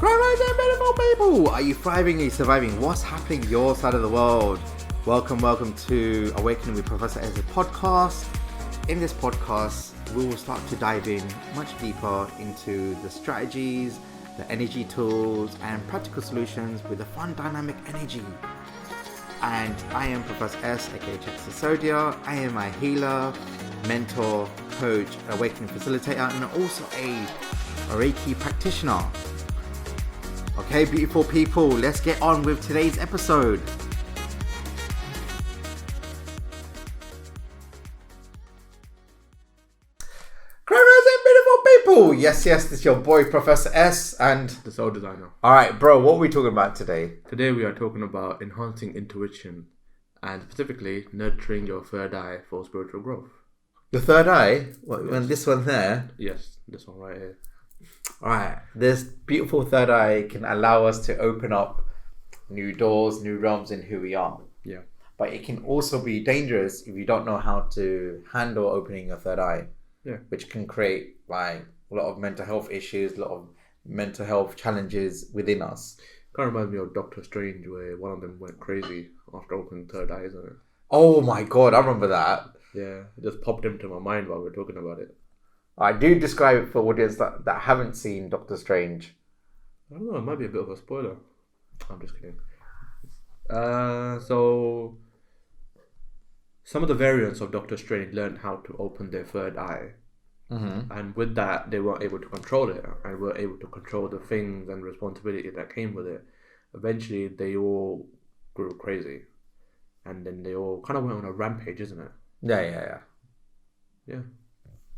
Congratulations, beautiful people! Are you thriving? Are you surviving? What's happening your side of the world? Welcome to Awakening with Professor Ez's podcast. In this podcast, we will start to dive in much deeper into the strategies, the energy tools, and practical solutions with a fun, dynamic energy. And I am Professor S, aka Sisodia. I am a healer, mentor, coach, awakening facilitator, and also a Reiki practitioner. Okay, beautiful people, let's get on with today's episode. Beautiful people! Yes, this is your boy Professor S and the soul designer. Alright, bro, what are we talking about today? Today we are talking about enhancing intuition and specifically nurturing your third eye for spiritual growth. The third eye? What, Yes. When this one there? Yes, this one right here. Alright, this beautiful third eye can allow us to open up new doors, new realms in who we are. Yeah. But it can also be dangerous if you don't know how to handle opening your third eye. Yeah. Which can create like a lot of mental health issues, a lot of mental health challenges within us. Kind of reminds me of Doctor Strange, where one of them went crazy after opening third eye, isn't it? Oh my god, I remember that. Yeah, it just popped into my mind while we were talking about it. I do describe it for audience that haven't seen Doctor Strange. I don't know, it might be a bit of a spoiler. I'm just kidding. So some of the variants of Doctor Strange learned how to open their third eye. Mm-hmm. And with that, they weren't able to control it and were able to control the things and responsibility that came with it. Eventually, they all grew crazy. And then they all kind of went on a rampage, isn't it? Yeah. Yeah.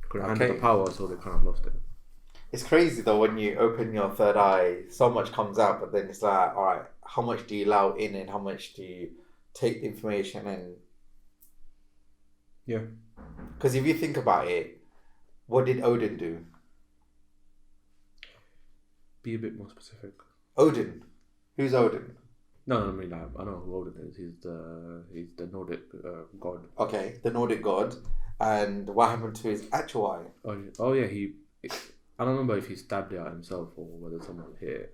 Couldn't handle the power, so they kind of lost it. It's crazy though when you open your third eye, so much comes out, but then it's like, alright, how much do you allow in and how much do you take the information in? Yeah. Because if you think about it, what did Odin do? Be a bit more specific. Odin? Who's Odin? No, I mean, I know who Odin is. He's the Nordic god. Okay, the Nordic god. And what happened to his actual eye? Oh yeah, I don't remember if he stabbed it out himself or whether someone here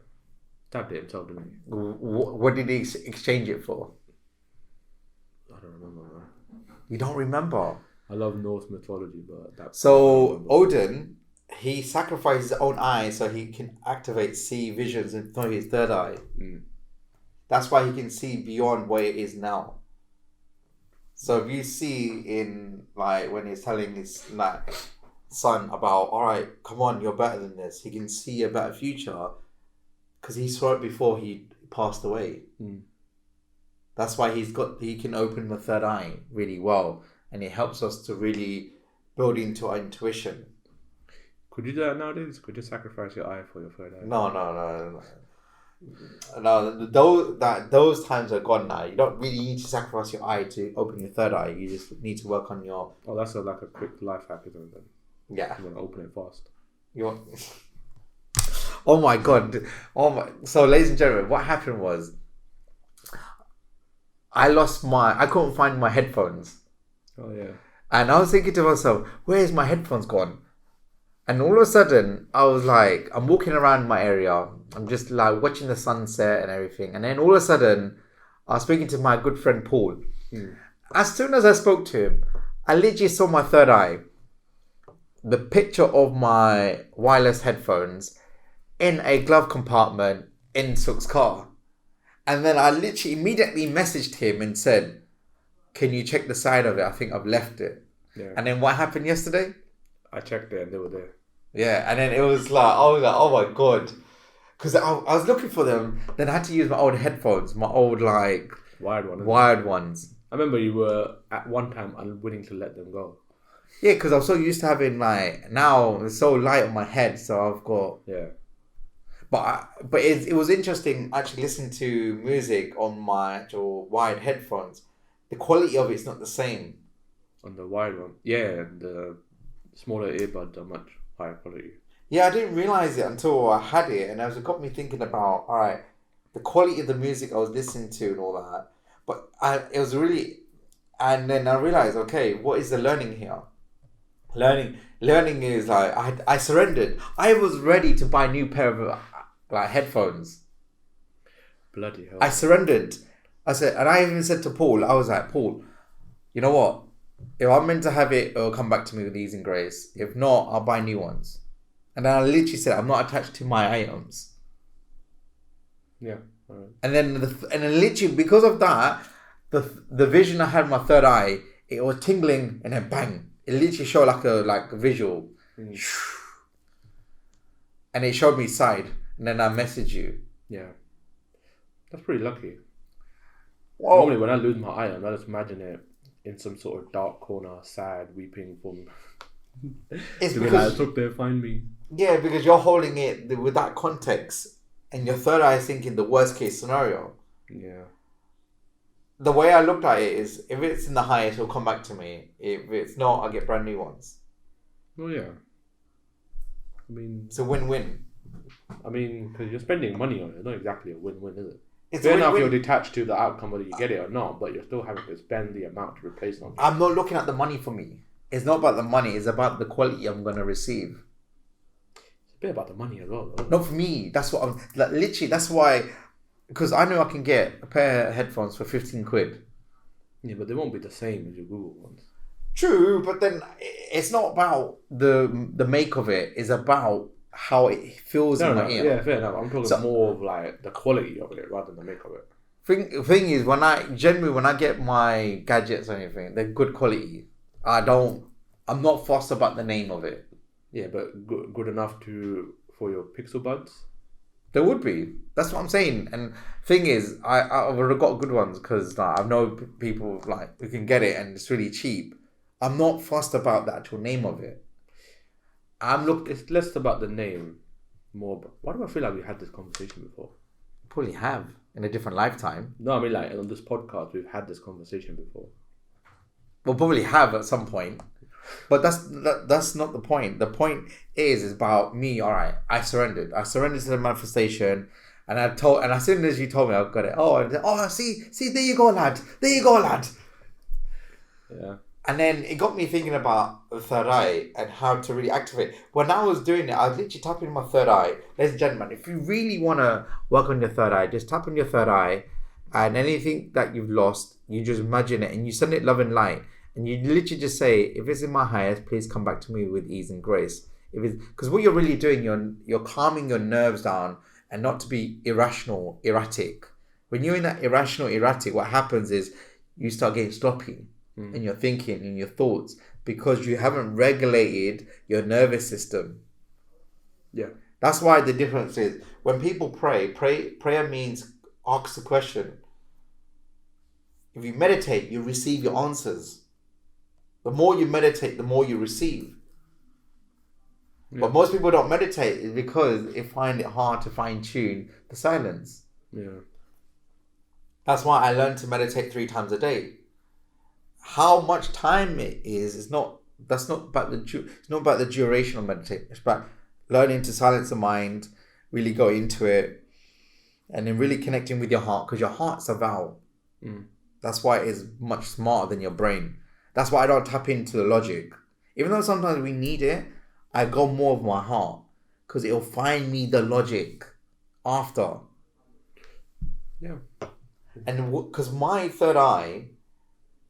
stabbed it himself, didn't he? What did he exchange it for? I don't remember, man. You don't remember? I love Norse mythology, but that. So Odin, he sacrificed his own eye so he can see visions in his third eye. Mm. That's why he can see beyond where it is now. So if you see in like when he's telling his like son about, all right, come on, you're better than this. He can see a better future because he saw it before he passed away. Mm. That's why he can open the third eye really well, and it helps us to really build into our intuition. Could you do that nowadays? Could you sacrifice your eye for your third eye? No. Those times are gone now. You don't really need to sacrifice your eye to open your third eye. You just need to work on your. Oh, that's like a quick life hack, isn't it? Then? Yeah. You want to open it fast. You want. Oh my god! So, ladies and gentlemen, what happened was, I couldn't find my headphones. Oh yeah. And I was thinking to myself, where's my headphones gone? And all of a sudden, I was like, I'm walking around my area. I'm just like watching the sunset and everything. And then all of a sudden, I was speaking to my good friend Paul. Mm. As soon as I spoke to him, I literally saw my third eye. The picture of my wireless headphones in a glove compartment in Sook's car. And then I literally immediately messaged him and said, can you check the side of it? I think I've left it. Yeah. And then what happened yesterday? I checked it and they were there. Yeah, and then it was like, I was like, oh my god. Because I was looking for them, then I had to use my old headphones, my old like... Wired ones. I remember you were at one time unwilling to let them go. Yeah, because I'm so used to having like, now it's so light on my head, so I've got... Yeah. But it was interesting actually listening to music on my actual wired headphones. The quality of it's not the same. On the wired one. Yeah, the smaller earbuds are much higher quality. Yeah, I didn't realise it until I had it, and it got me thinking about, all right, the quality of the music I was listening to and all that. But it was really... And then I realised, okay, what is the learning here? Learning is like, I surrendered. I was ready to buy a new pair of like headphones. Bloody hell. I surrendered. I said, and I even said to Paul, I was like, Paul, you know what? If I'm meant to have it, it'll come back to me with ease and grace. If not, I'll buy new ones. And then I literally said, I'm not attached to my items. Yeah. All right. And then literally because of that, the vision I had in my third eye, it was tingling and then bang. It literally showed like a visual. And it showed me side. And then I messaged you. Yeah. That's pretty lucky. Whoa. Normally when I lose my item, I just imagine it in some sort of dark corner, sad, weeping from... It's because... Like, there, find me. Yeah, because you're holding it with that context. And your third eye is thinking the worst case scenario. Yeah. The way I looked at it is, if it's in the highest, it'll come back to me. If it's not, I'll get brand new ones. Well, yeah. I mean... It's a win-win. I mean, because you're spending money on it. It's not exactly a win-win, is it? It's fair enough, you're detached to the outcome whether you get it or not, but you're still having to spend the amount to replace something. I'm not looking at the money for me. It's not about the money. It's about the quality I'm going to receive. It's a bit about the money as well, though. Not for me. That's what I'm... Like, literally, that's why... Because I know I can get a pair of headphones for 15 quid. Yeah, but they won't be the same as your Google ones. True, but then it's not about the make of it. It's about how it feels in my ear. Yeah, fair enough. I'm talking more of like the quality of it rather than the make of it. Thing is, when I get my gadgets or anything, they're good quality. I'm not fussed about the name of it. Yeah, but good enough for your Pixel Buds? There would be. That's what I'm saying. And thing is, I've already got good ones because I know people like who can get it and it's really cheap. I'm not fussed about the actual name of it. It's less about the name, more. But why do I feel like we had this conversation before? Probably have in a different lifetime. No, I mean like on this podcast we've had this conversation before. We'll probably have at some point, but that's not the point. The point is about me. All right, I surrendered. I surrendered to the manifestation, and as soon as you told me I got it, see, there you go, lad. Yeah. And then it got me thinking about the third eye and how to really activate. When I was doing it, I was literally tapping my third eye. Ladies and gentlemen, if you really want to work on your third eye, just tap on your third eye, and anything that you've lost, you just imagine it and you send it love and light. And you literally just say, if it's in my highest, please come back to me with ease and grace. Because what you're really doing, you're calming your nerves down and not to be erratic. When you're in that irrational, erratic, what happens is you start getting sloppy. In your thinking, in your thoughts, because you haven't regulated your nervous system. Yeah. That's why the difference is when people prayer means ask the question. If you meditate, you receive your answers. The more you meditate, the more you receive. Yeah. But most people don't meditate because they find it hard to fine tune the silence. Yeah. That's why I learned to meditate 3 times a day. How much time it is not about the duration of meditation. It's about learning to silence the mind, really go into it, and then really connecting with your heart, because your heart's a vowel. That's why it is much smarter than your brain. That's why I don't tap into the logic. Even though sometimes we need it, I go more of my heart, because it'll find me the logic after. Yeah. And because my third eye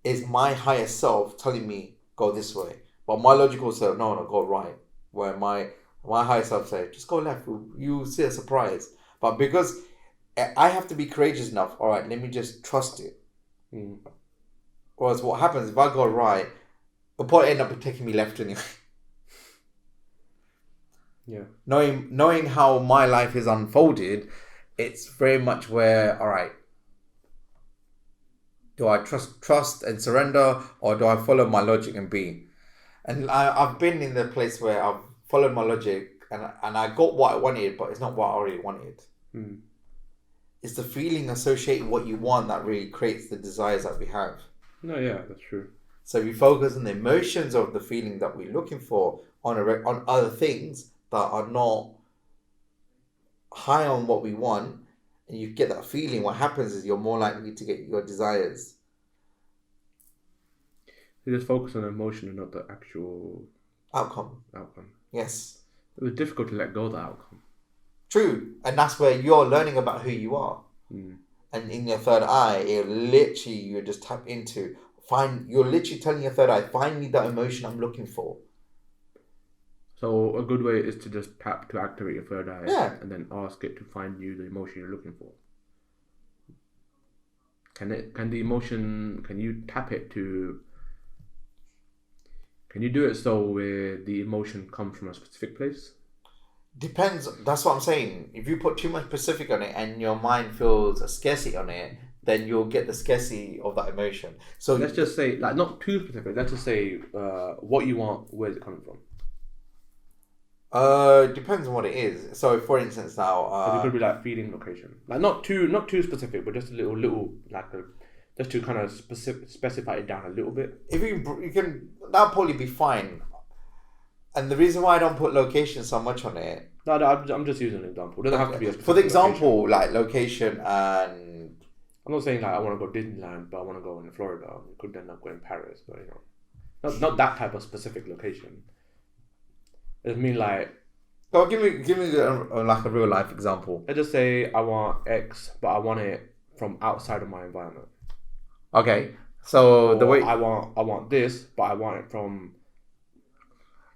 is my higher self telling me go this way, but my logical self no go right. Where my higher self says just go left, you see a surprise. But because I have to be courageous enough, all right, let me just trust it. Whereas what happens if I go right, it'll probably end up taking me left anyway. Yeah. Knowing how my life is unfolded, it's very much where, all right, do I trust and surrender, or do I follow my logic and be? And I've been in the place where I've followed my logic and I got what I wanted, but it's not what I already wanted. It's the feeling associated with what you want that really creates the desires that we have. No, yeah, that's true. So we focus on the emotions of the feeling that we're looking for on other things that are not high on what we want. And you get that feeling, what happens is you're more likely to get your desires. You just focus on emotion and not the actual outcome. Outcome. Yes. It was difficult to let go of the outcome. True. And that's where you're learning about who you are. And in your third eye, it literally, you just tap into, you're literally telling your third eye, find me that emotion I'm looking for. So a good way is to just tap to activate your third eye, Yeah. and then ask it to find you the emotion you're looking for. Can you tap it to? Can you do it so where the emotion comes from a specific place? Depends. That's what I'm saying. If you put too much specific on it and your mind feels a scarcity on it, then you'll get the scarcity of that emotion. So let's just say, like, not too specific. Let's just say what you want. Where's it coming from? Depends on what it is. So, for instance, now it could be like feeling location, like not too specific, but just a little just to kind of specify it down a little bit. If you can, that'll probably be fine. And the reason why I don't put location so much on it. No, I'm just using an example. It doesn't have to be a specific for the example, location. like location and. I'm not saying like I want to go Disneyland, but I want to go in Florida. You could end up going Paris, but not that type of specific location. It mean like. Oh, give me like a real life example. Let's just say I want X, but I want it from outside of my environment. Okay, so or the way I want this, but I want it from.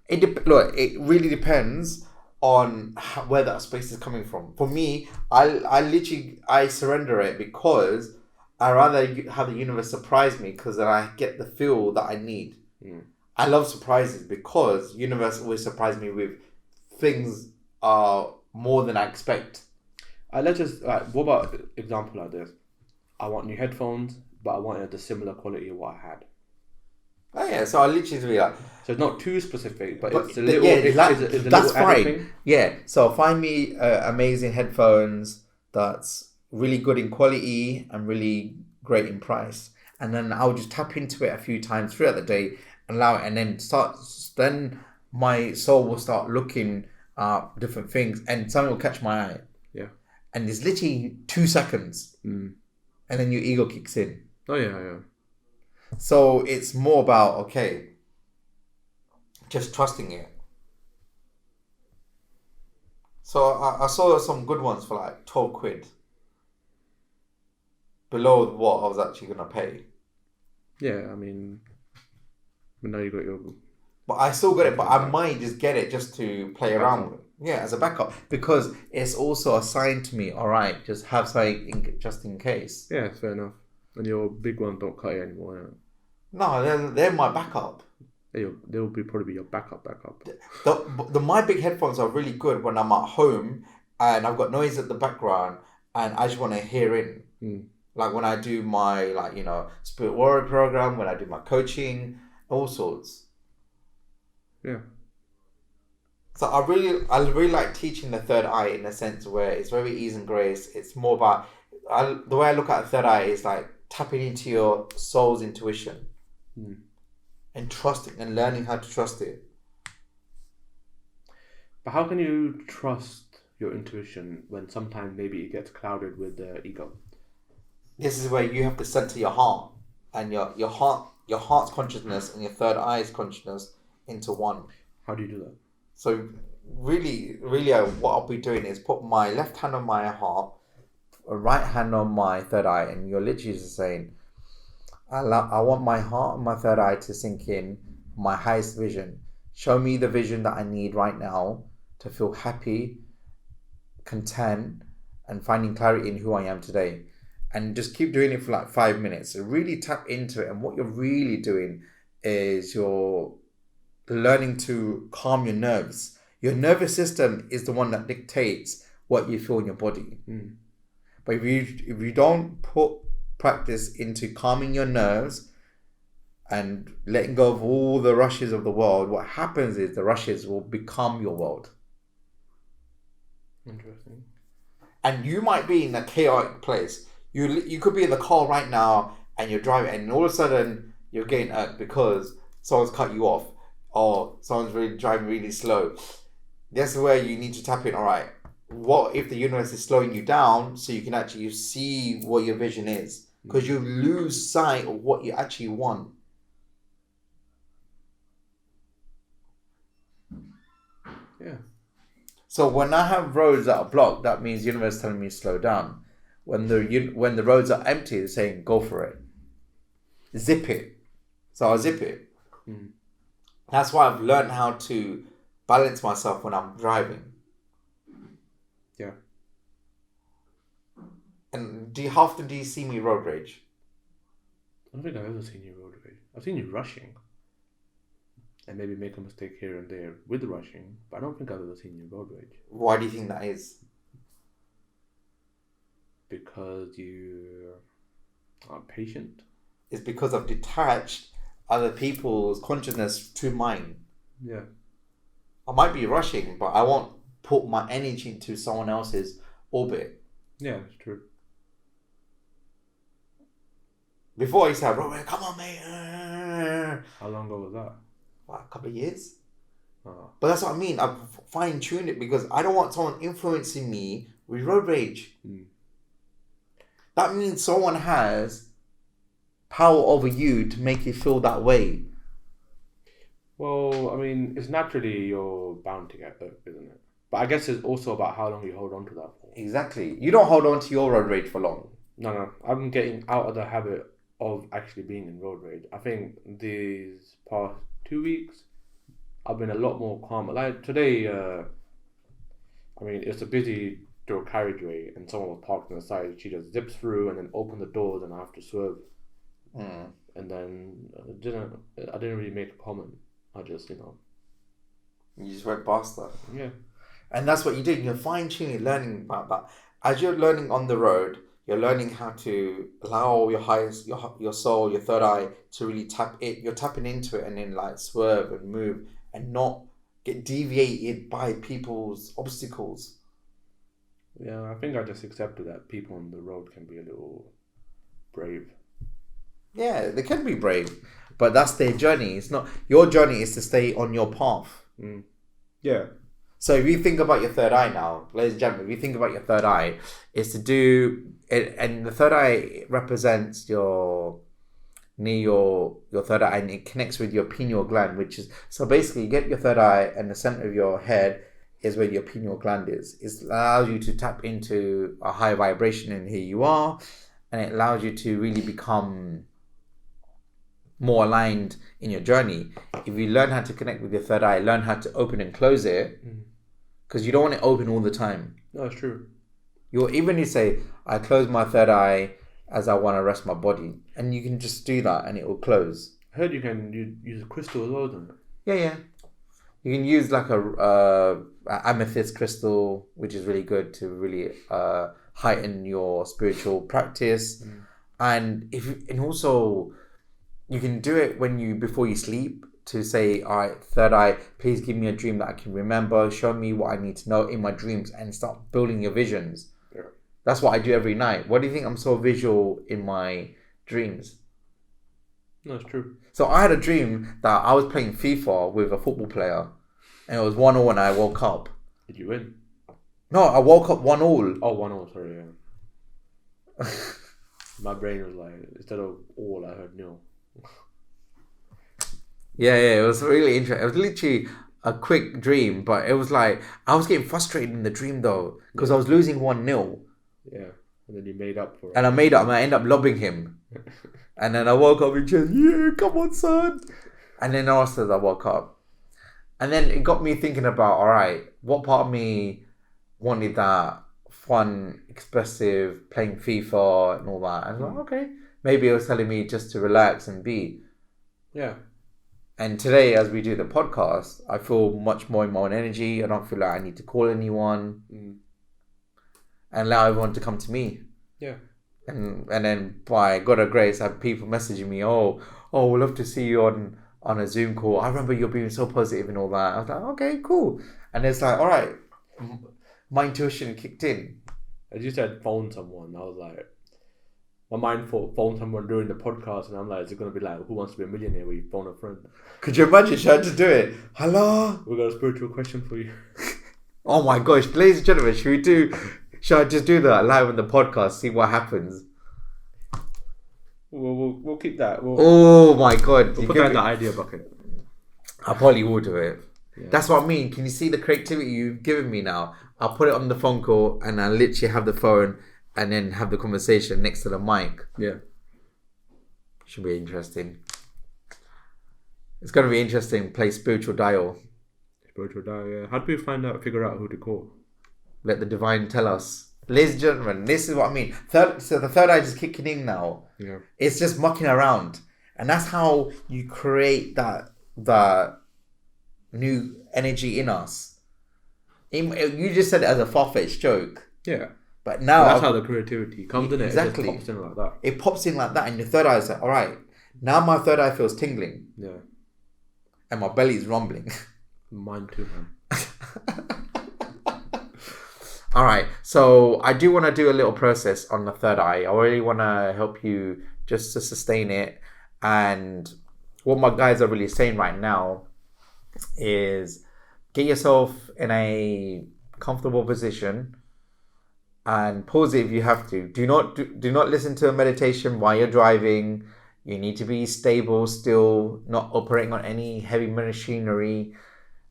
Look, it really depends on where that space is coming from. For me, I surrender it because I rather have the universe surprise me because then I get the feel that I need. I love surprises because universe always surprise me with things are more than I expect. Let's just what about example like this? I want new headphones, but I want it the similar quality of what I had. Oh yeah, so I literally be like. So it's not too specific, but it's a little. Yeah, it's a that's little fine. thing. Yeah, so find me amazing headphones that's really good in quality and really great in price, and then I'll just tap into it a few times throughout the day, allow it, and then Then my soul will start looking at different things, and something will catch my eye. Yeah, and it's literally 2 seconds, and then your ego kicks in. Oh yeah. So it's more about just trusting it. So I saw some good ones for like 12 quid. Below what I was actually going to pay. Yeah, I mean, but now you got your. But I still got it, but I might just get it just to play around with. Yeah, as a backup. Because it's also a sign to me, alright, just have something just in case. Yeah, fair enough. And your big ones don't cut it anymore, No, they're my backup. They'll probably be your backup. My big headphones are really good when I'm at home and I've got noise at the background and I just want to hear in. Like when I do my spirit warrior program, when I do my coaching, all sorts. Yeah. So I really like teaching the third eye in a sense where it's very ease and grace. It's more about the way I look at the third eye is like tapping into your soul's intuition and trusting and learning how to trust it. But how can you trust your intuition when sometimes maybe it gets clouded with the ego? This is where you have to center your heart and your heart's consciousness and your third eye's consciousness into one. How do you do that? So really, what I'll be doing is put my left hand on my heart, a right hand on my third eye, and you're literally just saying, I want my heart and my third eye to sink in my highest vision. Show me the vision that I need right now to feel happy, content, and finding clarity in who I am today. And just keep doing it for like 5 minutes. So really tap into it. And what you're really doing is you're learning to calm your nerves. Your nervous system is the one that dictates what you feel in your body. But if you don't put practice into calming your nerves and letting go of all the rushes of the world, what happens is the rushes will become your world. Interesting. And you might be in a chaotic place. You could be in the car right now and you're driving and all of a sudden you're getting irked because someone's cut you off or someone's really driving really slow. That's where you need to tap in. All right, what if the universe is slowing you down so you can actually see what your vision is? Because you lose sight of what you actually want. Yeah. So when I have roads that are blocked, that means the universe is telling me to slow down. When the roads are empty, it's saying go for it. Zip it. So I'll zip it. Mm. That's why I've learned how to balance myself when I'm driving. Yeah. And how often do you see me road rage? I don't think I've ever seen you road rage. I've seen you rushing. And maybe make a mistake here and there with rushing, but I don't think I've ever seen you road rage. Why do you think that is? Because you are patient. It's because I've detached other people's consciousness to mine. Yeah. I might be rushing, but I won't put my energy into someone else's orbit. Yeah, it's true. Before I used to have, come on, mate. How long ago was that? What, a couple of years? Oh. But that's what I mean. I've fine-tuned it because I don't want someone influencing me with road rage. Mm. That means someone has power over you to make you feel that way. Well, I mean, it's naturally you're bound to get hurt, isn't it? But I guess it's also about how long you hold on to that for. Exactly. You don't hold on to your road rage for long. No. I'm getting out of the habit of actually being in road rage. I think these past 2 weeks, I've been a lot more calm. Like today, I mean, it's a busy dual carriageway and someone was parked on the side. She just zips through and then open the doors and I have to swerve. Mm. And then I didn't really make a comment. I just, You just went past that. Yeah. And that's what you do. You're fine-tuning, learning about that. As you're learning on the road, you're learning how to allow your highest, your soul, your third eye to really tap it. You're tapping into it and then like swerve and move and not get deviated by people's obstacles. Yeah, I think I just accepted that people on the road can be a little brave. Yeah, they can be brave, but that's their journey. It's not your journey. Is to stay on your path. Mm. Yeah. So if you think about your third eye now, ladies and gentlemen, if you think about your third eye, it's to do it, and the third eye represents your third eye, and it connects with your pineal gland, which is so basically you get your third eye, and the center of your head is where your pineal gland is. It allows you to tap into a high vibration, and here you are, and it allows you to really become more aligned in your journey. If you learn how to connect with your third eye, learn how to open and close it, because you don't want it open all the time. No, it's true. Even you say, I close my third eye as I want to rest my body, and you can just do that and it will close. I heard you can use a crystal as well, don't you? Yeah. You can use like a amethyst crystal, which is really good to really heighten your spiritual practice. And also you can do it before you sleep to say, all right, third eye, please give me a dream that I can remember. Show me what I need to know in my dreams and start building your visions. Yeah. That's what I do every night. What do you think I'm so visual in my dreams? No, it's true. So I had a dream that I was playing FIFA with a football player and it was 1-1 and I woke up. Did you win? No, I woke up 1-1. Oh, 1-0, sorry, yeah. My brain was like, instead of all, I heard nil. Yeah, it was really interesting. It was literally a quick dream, but it was like, I was getting frustrated in the dream though, because I was losing 1-0. Yeah, and then you made up for it. And I made up, and I ended up lobbing him. And then I woke up and just, yeah, come on, son. And then after I woke up. And then it got me thinking about, all right, what part of me wanted that fun, expressive, playing FIFA and all that? And I was like, okay, maybe it was telling me just to relax and be. Yeah. And today, as we do the podcast, I feel much more in my own energy. I don't feel like I need to call anyone. And allow everyone to come to me. Yeah. And then by God of grace, I have people messaging me, oh, we'd love to see you on a Zoom call. I remember you being so positive and all that. I was like, okay, cool. And it's like, all right, my intuition kicked in. As you said, phone someone. I was like, my mind thought phone someone during the podcast, and I'm like, is it going to be like Who Wants to Be a Millionaire where you phone a friend? Could you imagine? Should I just do it? Hello? We've got a spiritual question for you. Oh my gosh, ladies and gentlemen, should I just do that live on the podcast, see what happens? We'll keep that. Oh my God. We'll put that in the idea bucket. I probably will do it. Yeah. That's what I mean. Can you see the creativity you've given me now? I'll put it on the phone call and I'll literally have the phone and then have the conversation next to the mic. Yeah. Should be interesting. It's going to be interesting. Play spiritual dial. Spiritual dial, yeah. How do we figure out who to call? Let the divine tell us. Ladies and gentlemen, this is what I mean. So the third eye is kicking in now. Yeah. It's just mucking around. And that's how you create that new energy in us. You just said it as a far-fetched joke. Yeah. But now... But that's how the creativity comes in. Exactly. It just pops in like that. It pops in like that and your third eye is like, all right, now my third eye feels tingling. Yeah. And my belly is rumbling. Mine too, man. All right, so I do want to do a little process on the third eye. I really want to help you just to sustain it. And what my guys are really saying right now is get yourself in a comfortable position and pause it if you have to. Do not listen to a meditation while you're driving. You need to be stable still, not operating on any heavy machinery,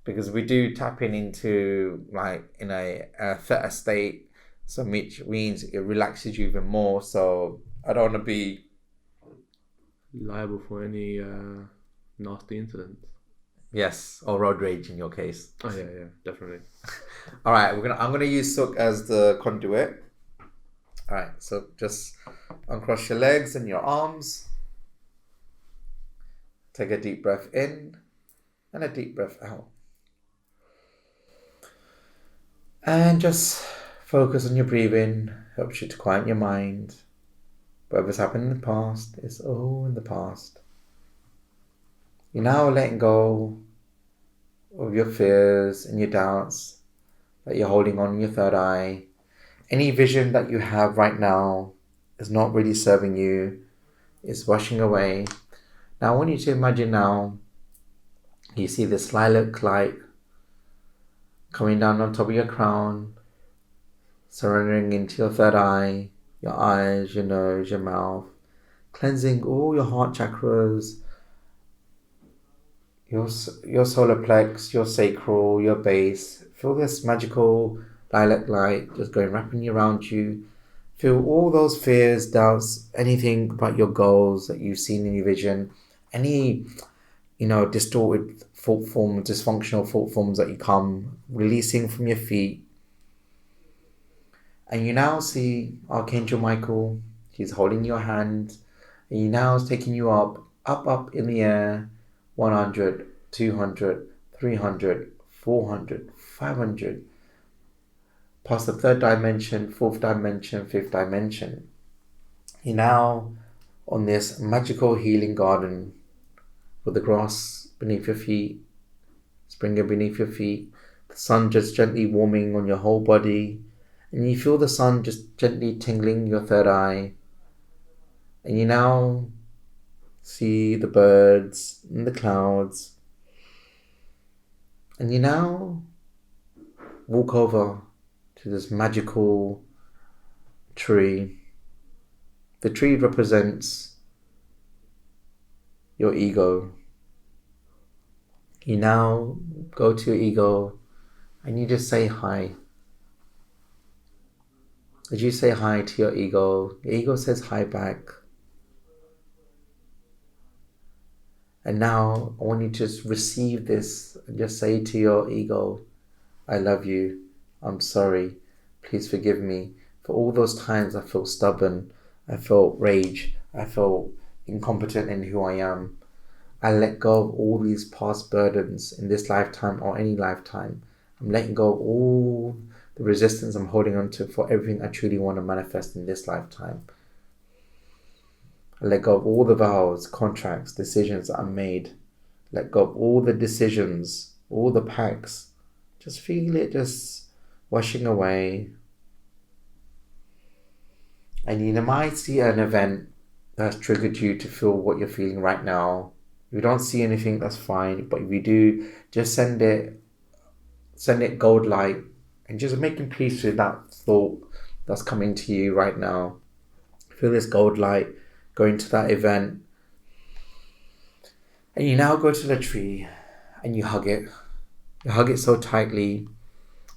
because we do tap into like in a theta state, so which means it relaxes you even more. So I don't want to be liable for any nasty incidents. Yes, or road rage in your case. Oh yeah, definitely. All right, I'm gonna use Sook as the conduit. All right, so just uncross your legs and your arms. Take a deep breath in and a deep breath out. And just focus on your breathing. Helps you to quiet your mind. Whatever's happened in the past is all in the past. You're now letting go of your fears and your doubts that you're holding on in your third eye. Any vision that you have right now is not really serving you. It's washing away. Now I want you to imagine now you see this lilac light coming down on top of your crown, surrendering into your third eye, your eyes, your nose, your mouth, cleansing all your heart chakras, your solar plex, your sacral, your base. Feel this magical lilac light just going wrapping around you. Feel all those fears, doubts, anything about your goals that you've seen in your vision, any distorted thought forms, dysfunctional thought forms that you come releasing from your feet. And you now see Archangel Michael. He's holding your hand, and he now is taking you up in the air. 100, 200, 300, 400, 500. Past the third dimension, fourth dimension, fifth dimension. You're now on this magical healing garden with the grass beneath your feet, springing beneath your feet, the sun just gently warming on your whole body, and you feel the sun just gently tingling your third eye. And you now see the birds and the clouds, and you now walk over to this magical tree. The tree represents your ego. You now go to your ego and you just say hi. As you say hi to your ego says hi back. And now I want you to just receive this and just say to your ego, I love you. I'm sorry. Please forgive me for all those times I felt stubborn. I felt rage. I felt incompetent in who I am. I let go of all these past burdens in this lifetime or any lifetime. I'm letting go of all the resistance I'm holding on to for everything I truly want to manifest in this lifetime. I let go of all the vows, contracts, decisions that I made. Let go of all the decisions, all the pacts. Just feel it just washing away. And you might see an event that's triggered you to feel what you're feeling right now. If you don't see anything, that's fine. But if you do, just send it gold light and just making peace with that thought that's coming to you right now. Feel this gold light going to that event. And you now go to the tree and you hug it. You hug it so tightly,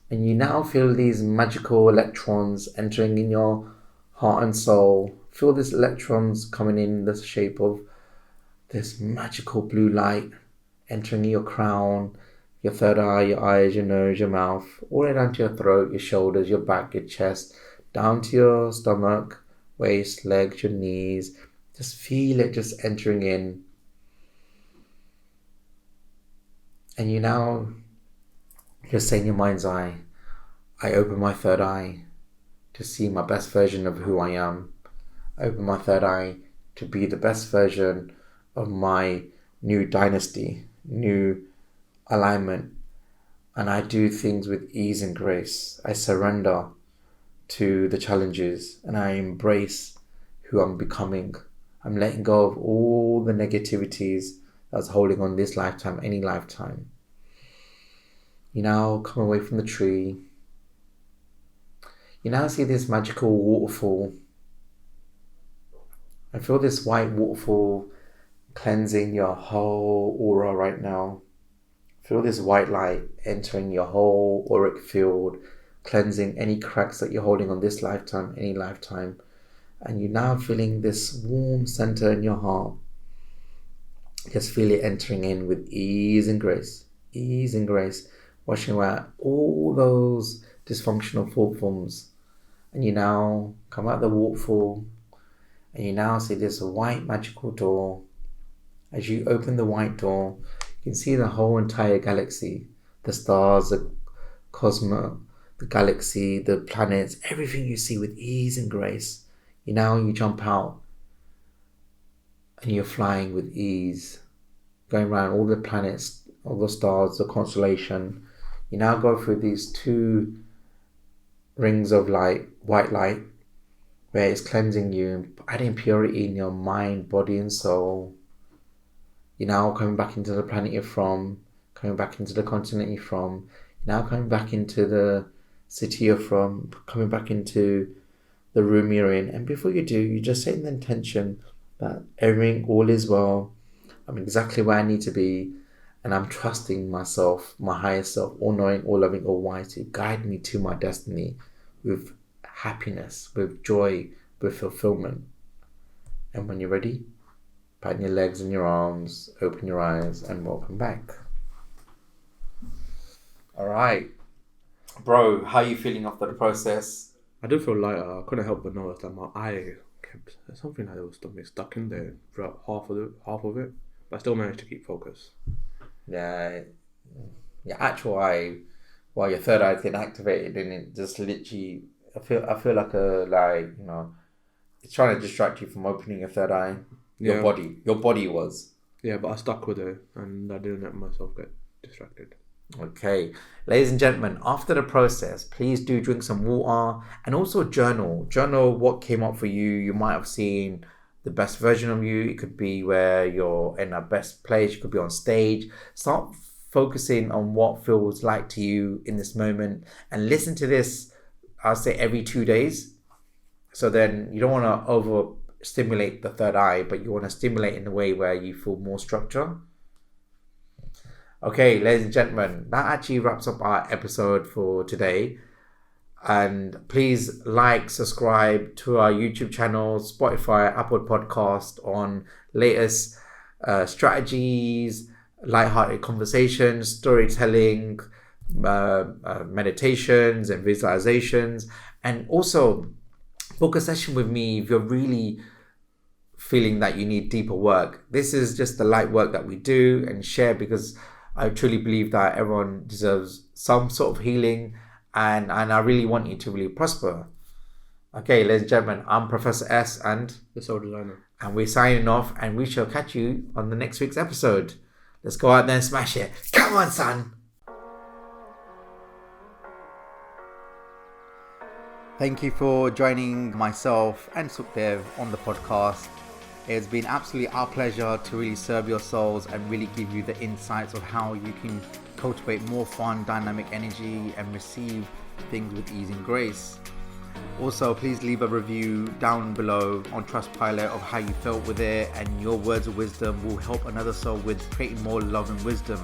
and you now feel these magical electrons entering in your heart and soul. Feel these electrons coming in the shape of this magical blue light entering your crown, your third eye, your eyes, your nose, your mouth, all the way down to your throat, your shoulders, your back, your chest, down to your stomach, waist, legs, your knees. Just feel it just entering in. And you now just say in your mind's eye, I open my third eye to see my best version of who I am. I open my third eye to be the best version of my new dynasty, new alignment. And I do things with ease and grace. I surrender to the challenges and I embrace who I'm becoming. I'm letting go of all the negativities that's holding on this lifetime, any lifetime. You now come away from the tree. You now see this magical waterfall. I feel this white waterfall cleansing your whole aura right now. Feel this white light entering your whole auric field, cleansing any cracks that you're holding on this lifetime, any lifetime. And you're now feeling this warm center in your heart. Just feel it entering in with ease and grace, washing away all those dysfunctional thought forms. And you now come out the waterfall and you now see this white magical door. As you open the white door, you can see the whole entire galaxy, the stars, the cosmos, the galaxy, the planets, everything you see with ease and grace. You jump out and you're flying with ease, going around all the planets, all the stars, the constellation. You now go through these 2 rings of light, white light, where it's cleansing you, adding purity in your mind, body and soul. You're now coming back into the planet you're from, coming back into the continent you're from, you're now coming back into the city you're from, coming back into the room you're in. And before you do, you just set the intention that everything, all is well, I'm exactly where I need to be, and I'm trusting myself, my higher self, all knowing, all loving, all wise, to guide me to my destiny with happiness, with joy, with fulfillment. And when you're ready, pat your legs and your arms, open your eyes, and welcome back. Alright. Bro, how are you feeling after the process? I did feel lighter. I couldn't help but notice that my eye kept something like there was something stuck in there throughout half of it. But I still managed to keep focus. Yeah, your actual eye, while your third eye's getting activated, and it just literally, I feel like it's trying to distract you from opening your third eye. Your body was. Yeah, but I stuck with it and I didn't let myself get distracted. Okay, ladies and gentlemen, after the process, please do drink some water and also journal what came up for you. You might have seen the best version of you. It could be where you're in a best place. You could be on stage. Start focusing on what feels like to you in this moment and listen to this, I'll say every 2 days. So then you don't want to overstimulate the third eye, but you want to stimulate in a way where you feel more structure. Okay, ladies and gentlemen, that actually wraps up our episode for today. And please like, subscribe to our YouTube channel, Spotify, Apple Podcast on latest strategies, lighthearted conversations, storytelling, meditations and visualizations. And also book a session with me if you're really feeling that you need deeper work. This is just the light work that we do and share, because I truly believe that everyone deserves some sort of healing, and I really want you to really prosper. Okay, ladies and gentlemen, I'm Professor S and The Soul Designer. And we're signing off, and we shall catch you on the next week's episode. Let's go out there and smash it. Come on, son. Thank you for joining myself and Sukhdev on the podcast. It's been absolutely our pleasure to really serve your souls and really give you the insights of how you can cultivate more fun, dynamic energy and receive things with ease and grace. Also, please leave a review down below on Trustpilot of how you felt with it, and your words of wisdom will help another soul with creating more love and wisdom.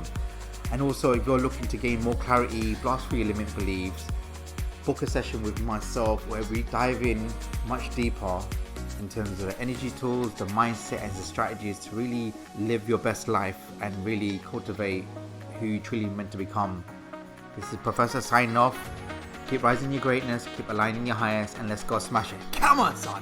And also, if you're looking to gain more clarity, blast through your limit beliefs, book a session with myself where we dive in much deeper in terms of the energy tools, the mindset and the strategies to really live your best life and really cultivate who you truly meant to become. This is Professor signing off. Keep rising your greatness, keep aligning your highest, and let's go smash it. Come on, son!